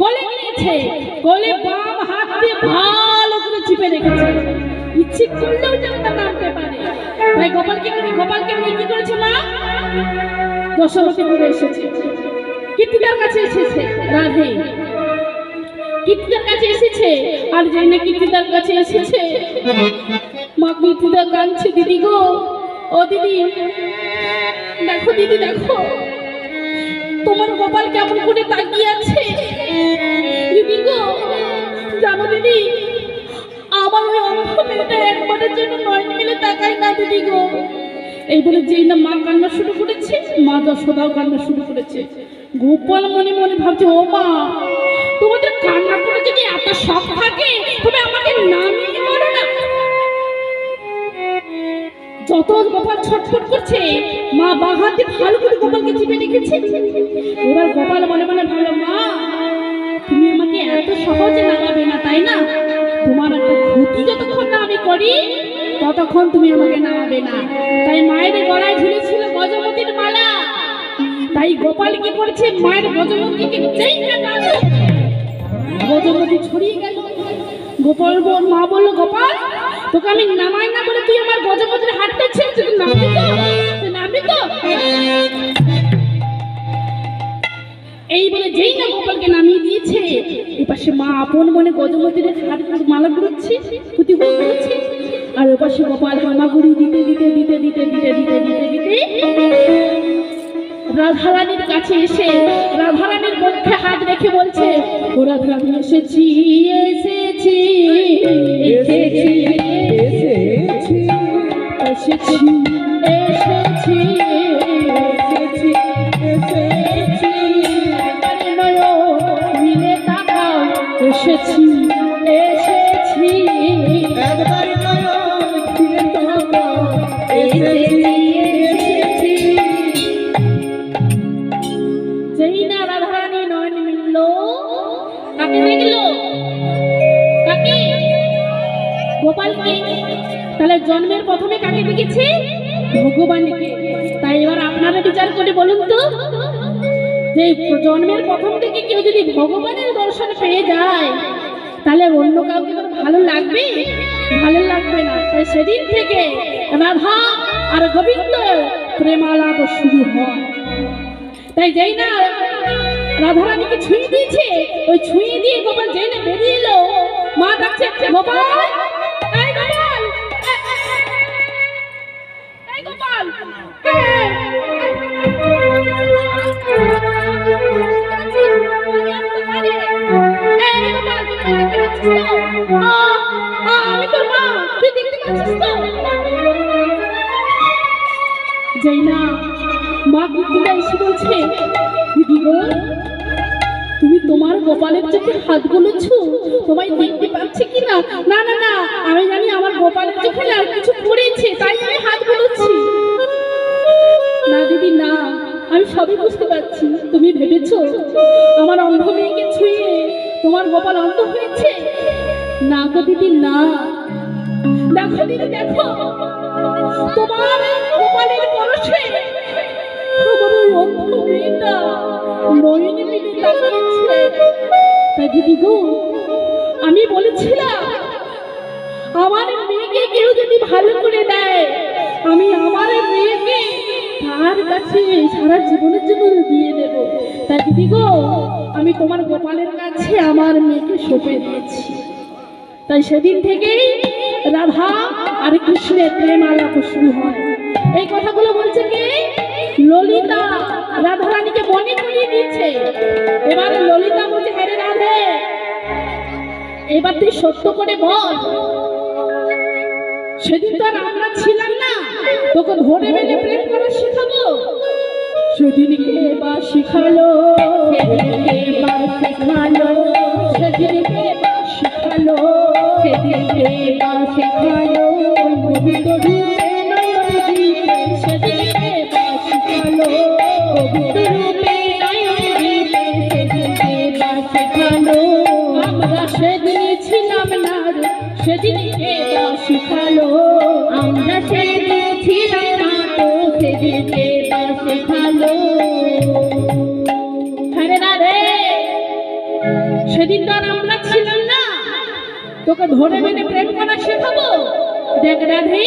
কোলে নিয়েছে, কোলে বাম হাত দিয়ে ভালো করে চিপে রেখেছে, ইচ্ছে করলেও যেন তা নামতে পারে। তাই গোপালকে নিয়ে কি করেছে মা? দশরথপুরে এসেছে, কীর্তিদার কাছে এসেছে, রাধে কীর্তিদার কাছে এসেছে। আর যেই না কীর্তিদার কাছে এসেছে, মা কীর্তিদা কাঁদছে, দিদি গো, ও দিদি দেখো, দিদি দেখো তোমার গোপাল কেমন করে তাকিয়ে আছে। দিদি গো, জানো দিদি, আমার ওই অন্ধ মেয়েটা একবারের জন্য নয়ন মিলে তাকায় না দিদি গো। এই বলে যেই না মা কান্না শুরু করেছে, মা যশোদাও কান্না শুরু করেছে। গোপাল মনে মনে ভাবছে, ও মা, তোমাদের কান্না করে যদি এত শখ থাকে তবে আমাকে নামিয়ে করো না। যত গোপাল ছটফট করছে, মা বাঁ হাতে ভালো করে গোপালকে চিপে রেখেছে। এবার গোপাল মনে মনে ভাবলো, মা তুমি আমাকে এত সহজে নামাবে না, তাই না? তোমার একটা ক্ষতি যতক্ষণ না আমি করি ততক্ষণ তুমি আমাকে নামাবে না। তাই মায়ের গলায় ঝুলেছিল গজমতির মালা। তাই গোপাল কি করেছে, মায়ের গজমতিকে গজমতি ছড়িয়ে গেল। গোপাল মা বললো, গোপাল তোকে আমি নামাই না বলে তুই আমার গজমতির হাতটা ছেড়ে নামবি তো? এই বলে যেই না গোপালকে নামিয়ে দিয়েছে, এপাশে মা আপন মনে গজমতির হাত মালা ঘুরছে, পুঁতিগুলো ঘুরছে। আর ওপাশে গোপাল হামাগুড়ি দিতে দিতে দিতে দিতে দিতে দিতে দিতে দিতে রাধারানীর কাছে এসে রাধারানীর মুখে হাত রেখে বলছে, ও রাধারানী এসেছি এসেছি এসেছি এসেছি এসেছি এসেছি এসেছি এসেছি মিলে তাকাও, এসেছি এসেছি একবার ফিরে তাকাও, এসেছি এসেছি। যেই না রাধারানী নয়ন মিলল, কাকে দেখলো? কাকে? গোপালকে। তাহলে জন্মের প্রথমে কাকে দেখেছে? ভগবানকে। তাই এবার আপনারা বিচার করে বলুন তো, যে জন্মের প্রথম থেকে কেউ যদি ভগবানের দর্শন পেয়ে যায় তাহলে অন্য কাউকে তো ভালো লাগবে? ভালো লাগবে না। তাই সেদিন থেকে রাধা আর গোবিন্দ প্রেমালাপ শুরু হয়। তাই যেই না রাধারানীকে ছুঁয়ে দিয়েছে, ওই ছুঁয়ে দিয়ে গোপাল যেই না বেরিয়ে এলো, মা ডাকছে, গোপাল এই গোপাল এই গোপাল। আমি তোর মা, তুই দেখতে পাচ্ছিস তো? যেই না মা কীর্তিদা এসে বলছে, দিদি গো, তুমি তোমার গোপালের চোখে হাত বুলোচ্ছ, তোমায় দেখতে পাচ্ছি কিনা? না না না, আমি জানি আমার গোপালের চোখে না কিছু পড়েছে, তাই আমি হাত বুলোচ্ছি। না দিদি না, আমি সবই বুঝতে পারছি। তুমি ভেবেছো আমার অন্ধ মেয়েকে ছুঁয়ে তোমার গোপাল অন্ধ হয়েছে? না গো দিদি না। দেখো দিদি দেখো, তোমার গোপালের পরশে তোমার ওই অন্ধ মেয়েটা নয়নে মিলে তাকিয়েছে। তাই দিদি গো, আমি বলেছিলাম আমার মেয়েকে কেউ যদি ভালো করে দেয়, আমি আমার মেয়েকে তার কাছে সারা জীবনের জন্য দিয়ে দেব। তাই দিদি গো, আমি তোমার গোপালের কাছে আমার মেয়েকে সঁপে দিয়েছি। তাই সেদিন থেকেই রাধা আর কৃষ্ণের প্রেম আলাপ শুরু হয়। এই কথাগুলো বলছে কি? ললিতা রাধারানীকে মনে করিয়ে দিচ্ছে। এবার ললিতা বলছে, হ্যাঁ রে রাধে, এবার তুই সত্য করে বল, সেদিন তো আর আমরা ছিলাম না, তোকে ধরে বেঁধে প্রেম করা শিখাবো। সেদিন কে বা শিখালো, সেদিন কে বা শিখালো, সেদিন কে বা শিখালো, সেদিন কে বা শিখালো, গোবিন্দ রূপে নয়ন দিতে, সেদিন কে বা শিখালো, গোবিন্দ রূপে নয়ন দিতে, সেদিন কে বা শিখালো। আমরা সেদিন ছিলাম না, সেদিন কে বা শিখালো, আমরা সেদিন ছিলাম না, তো সেদিন কে বা শিখালো। হরে রাধে। সেদিন তো আর আমরা ছিলাম না, তোকে ধরে মেনে প্রেম করা শেখাবো। দেখ রাধে,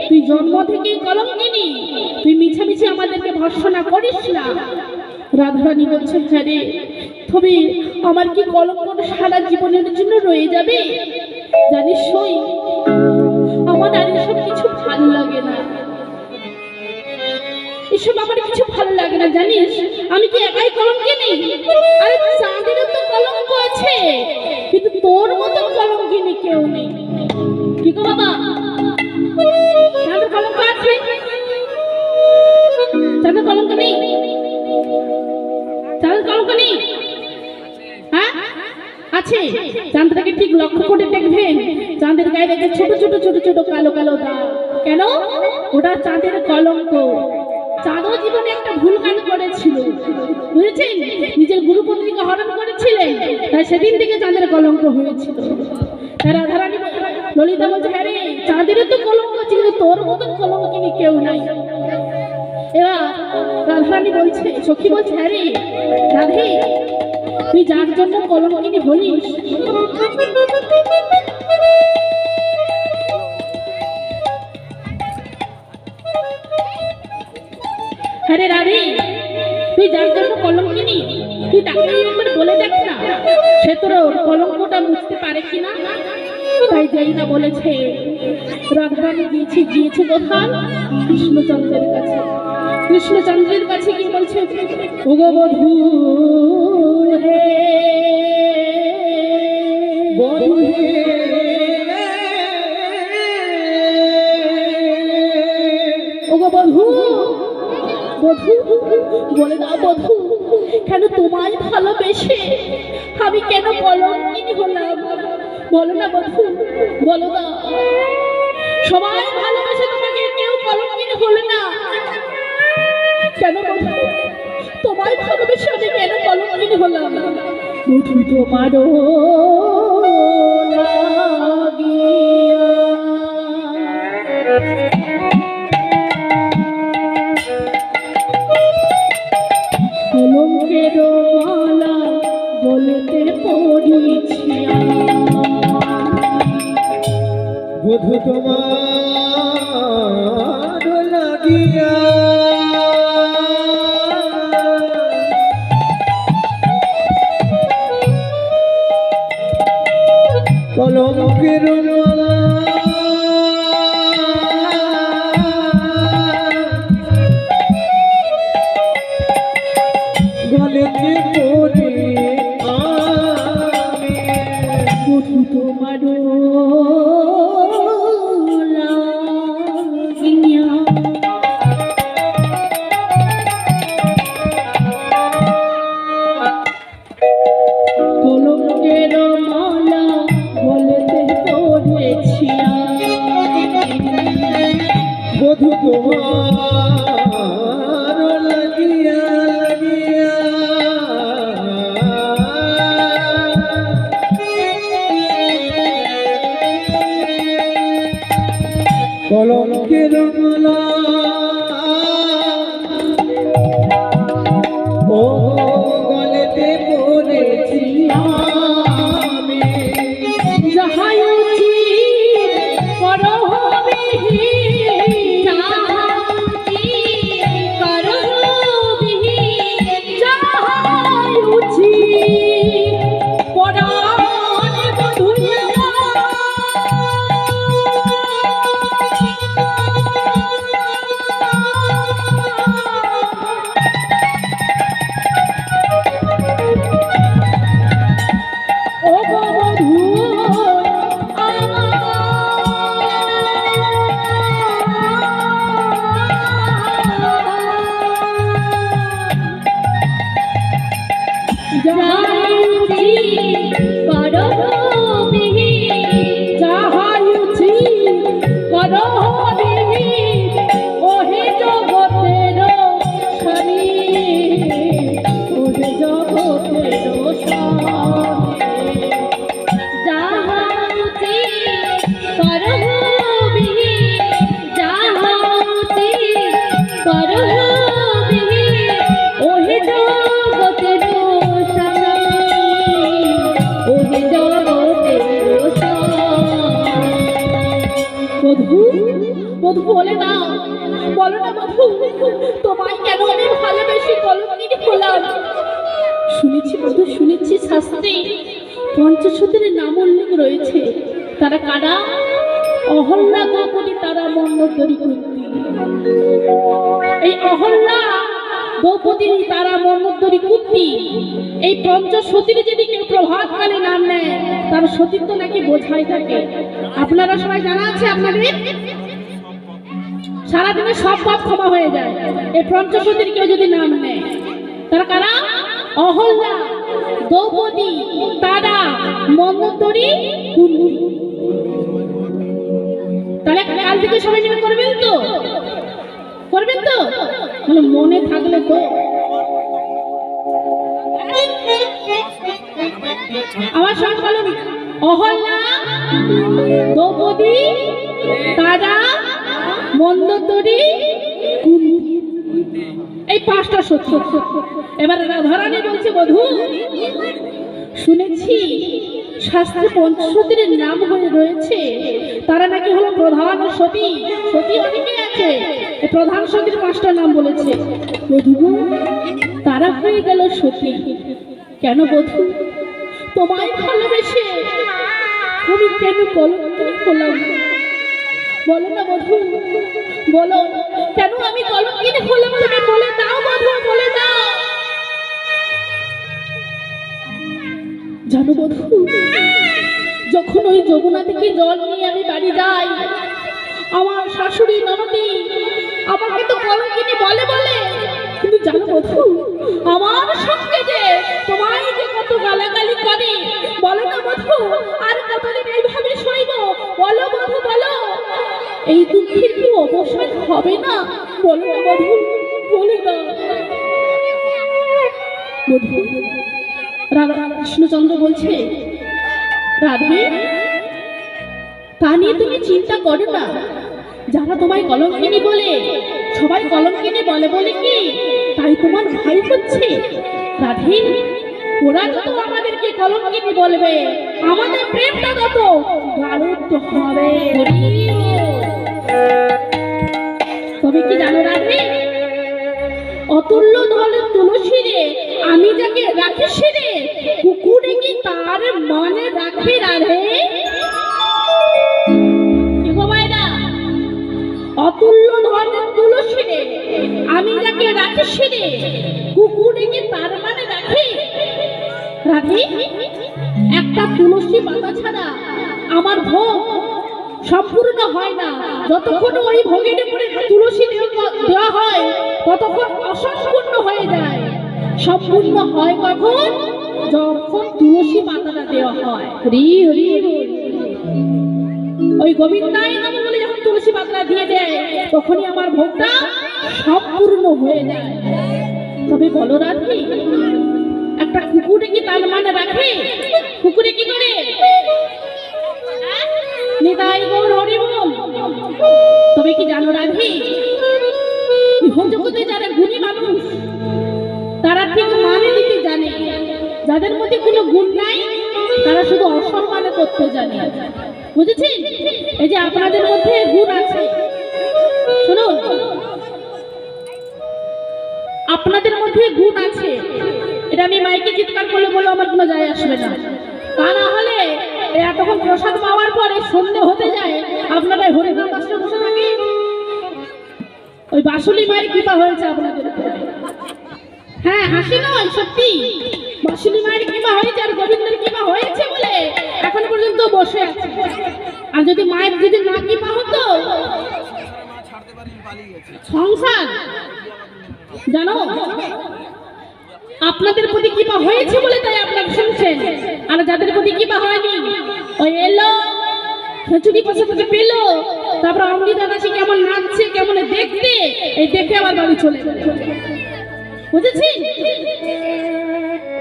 তুই জন্ম থেকেই কলঙ্কিনী, তুই মিছে মিছে আমাদেরকে ভর্ৎসনা করিস না। রাধারানী বলছে, হ্যাঁ রে, তবে আমার কি কলঙ্কটা সারা জীবনের জন্য রয়ে যাবে? জানিস সই, আমার আর এসব কিছু ভালো লাগে না, এসব আমার কিছু ভালো লাগে না। জানিস আমি কি একাই কলঙ্কিনী? আরে চাঁদেরও তো কলঙ্ক আছে, কিন্তু তোর মতো কলঙ্কিনী কেউ নেই। কি গো বাবা, চাঁদের কলঙ্ক আছে? চাঁদের কলঙ্ক নেই? চাঁদের কলঙ্ক নেই? হ্যাঁ আছে। চাঁদটাকে ঠিক লক্ষ্য করে দেখবেন, চাঁদের গায়ে দেখে ছোট ছোট ছোট ছোট কালো কালো দাগ। কেন? ওটা চাঁদের কলঙ্ক। চাঁদও জীবনে একটা ভুল কাজ করেছিল, বুঝেছেন? নিজের গুরুপত্নীকে হরণ করেছিলেন, তাই সেদিন থেকে চাঁদের কলঙ্ক হয়েছিল। রাধারানী ললিতা বলছে, হ্যাঁ রে, চাঁদেরও তো কলঙ্ক আছে, কিন্তু তোর মতন কলঙ্কিনী কেউ নাই। এবার রাধারানী বলছে, সখী বলছে, হ্যাঁ রে রাধে, তুই যার জন্য কলঙ্কিনী হলিস, হ্যাঁ রে রাধে, তুই যার জন্য কলঙ্কিনী, তুই তাকে একবার বলে দেখ না, সে তোর কলঙ্কটা মুছতে পারে কিনা। তাই যাই না বলেছে, রাধারানী গিয়েছে কোথায়? কৃষ্ণচন্দ্রের কাছে। কৃষ্ণচন্দ্রের কাছে কি বলছে? ওগো বধূ হে, বধূ হে, ওগো বধূ, বধূ বলে দাও বধূ, কেন তোমায় ভালোবেসে আমি কেন কলঙ্কিনী হলাম? বলো না বধূ, বলো না। সবাই ভালোবেসে তোমাকে, কেউ কলঙ্কিনী হলে না, কেন বধূ? তোমায় ভালোবেসে আমি কেন কলঙ্কিনী হলাম? বধূ তোমারও কলঙ্কের মালা বলতে পড়েছি, বধূ তোমার লাগিয়া কলঙ্কের মালা গলেতে পড়ে আমি, বধূ তোমারও লাগিয়া। কলঙ্কের মালা বলতে পড়েছি বধূ তোমার লাগিয়া লাগিয়া কলঙ্কের মালা ও গলেতে পড়েছি আমি, যাহাই উচিত করবিহীন, যাহাই উচিত পরাণ বধূয়া। ও গো বধূ যাহাই উচিত করবিহীন, যাহাই উচিত করবিহীন, ওহে জগতের স্বামী, ওহে জগতের স্বামী। যাহাই উচিত করবিহীন, যাহাই উচিত করবিহীন, ওহে জগতের স্বামী। মধু বলে না, বলো না মধু, তোমায় কেন আমি ভালোবেসে কলঙ্কিনী হলাম? শুনেছি মধু, শুনেছি শাস্ত্রে পঞ্চসতীর নাম উল্লেখ রয়েছে। তারা কারা? অহল্যা, দ্রৌপদী, তারা, মন্ডোদরী, কুন্তী। এই অহল্যা, দ্রৌপদী, তারা, মন্ডোদরী, কুন্তী, এই পঞ্চসতীর যদি কেউ প্রভাতকালে নাম নেয় তার সতীত্ব নাকি বোঝাই থাকে। আপনারা সবাই জানা আছে আপনাদের? সারাদিনে সব পাপ ক্ষমা হয়ে যায় এই পঞ্চসতীর কেউ যদি নাম নেয়। তারা কারা? অহল্যা, দ্রৌপদী, তারা, মন্ডোদরী, কুন্তী। তাহলে কাল থেকে সবাই মিলে করবেন তো? করবেন তো? মানে মনে থাকলে তো। আমার সঙ্গে বলুন, অহল্যা, দ্রৌপদী, তারা, মন্ডোদরী, কুন্তী, এই পাঁচটা সত্য। এবার রাধারানী বলছে, বধূ শুনেছি শাস্ত্রে পঞ্চসতীর নাম হয়ে রয়েছে, তারা নাকি হলো প্রধান সতী। সতী অনেকে আছে, এই প্রধান সতীর পাঁচটা নাম বলেছে। বধূ তারা হয়ে গেল সতী। কেন বধূ? তোমায় ভালোবেসে আমি কেন কলঙ্কিনী হলাম? বলো না বধূ, বলো কেন আমি কলঙ্কিনী হলাম? তুমি বলে দাও বধূ, বলে দাও। জানো বধূ, যখন ওই যমুনা থেকে জল নিয়ে আমি বাড়ি যাই, আমার শাশুড়ি ননদী আমাকে তো কলঙ্কিনী বলে বলে, কিন্তু জানো বধূ, আমার সঙ্গে যে তোমায় যে কত গালাগালি করে, বলো না বধূ আর কতদিন এইভাবে সইব? বলো বধূ, বলো এই দুঃখের কি অবসান হবে না? বলো না বধূ, বলে দাও। বধূ কৃষ্ণচন্দ্র বলছে, রাধে তা নিয়ে তুমি চিন্তা করো না। যারা তোমায় কলঙ্কিনী বলে, সবাই কলঙ্কিনী বলে বলে কি তাই তোমার ভয় হচ্ছে? রাধে ওরা যত আমাদেরকে কলঙ্কিনী বলবে, আমাদের প্রেমটা তত গাঢ় হবে। তবে কি জানো রাধে, অতুল্য ধনের তুলসী রে আমি যাকে রাখি সেরে, কুকুরে কি তার মনে রাখি রাধে? অতুল্য ধনের তুলসী রে আমি যাকে রাখি সেরে, কুকুরে কি তার মানে রাখি? রাধে একটা তুলসী পাতা ছাড়া আমার ভোগ সম্পূর্ণ হয় না। যতক্ষণ ওই ভোগের উপরে তুলসী দেওয়া হয় ততক্ষণ অসম্পূর্ণ হয়ে যায়। সম্পূর্ণ হয় কখন? যখন তুলসী পাতাটা দেওয়া হয়। হরি হরি ওই গোবিন্দাই নাম বলে যখন তুলসী পাতা দিয়ে দেয় তখনই আমার ভোগটা সম্পূর্ণ হয়ে যায়। তবে বলো রাধে, একটা কুকুরে কি তার মানে রাখে? কুকুরে কি করে? নিতাই গৌর হরি বল। তবে কি জানো রাধে, জগতে যারা গুণী মানুষ তারা ঠিক মানে দিতে জানে, যাদের মধ্যে কোনো গুণ নাই তারা শুধু অসম্মানে করতে জানে। বুঝেছেন? এই যে আপনাদের মধ্যে গুণ আছে, শুনুন, আপনাদের মধ্যে গুণ আছে, এটা আমি মাইকে চিৎকার করলে বলে আমার কোনো যায় আসবে না। তা না হলে এতক্ষণ প্রসাদ পাওয়ার পরে সন্ধ্যে হতে যায়, আপনারা হরিনাম পাশে বসে থাকে। ওই বাসুলি মায়ের কৃপা হয়েছে আপনাদের উপরে। হ্যাঁ, হাসি নয়, সত্যি বাসুলি মায়ের কৃপা হয়েছে আর গোবিন্দের কৃপা হয়েছে বলে এখন পর্যন্ত বসে আছে। আর যদি মায়ের যদি না কৃপা হতো, সংসার জানো আপনাদের প্রতি কৃপা হয়েছে বলে তাই আপনারা শুনছেন। আর যাদের প্রতি কৃপা হয়নি, ওই এলো খিচুড়ি পাশে থেকে পেলো, তারপর অমৃতা দাসী কেমন নাচছে, কেমন দেখতে, এই দেখে আবার বাড়ি চলে যাবে। বুঝেছি?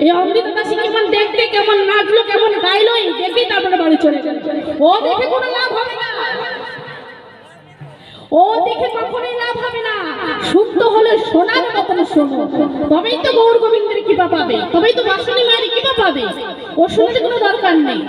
এই অমৃতা দাসী কেমন দেখতে, কেমন নাচলো, কেমন গাইলো, এই দেখে তারপরে বাড়ি চলে যাবে। ও দেখে কোনো লাভ হবে না, ও দেখে কখনোই লাভ হবে না। শুনতে হলে শোনার মতন শোনো, তবেই তো গৌর গোবিন্দের কৃপা পাবে, তবেই তো বাসুনি মায়ের কৃপা পাবে। ও শুনতে কোনো দরকার নেই।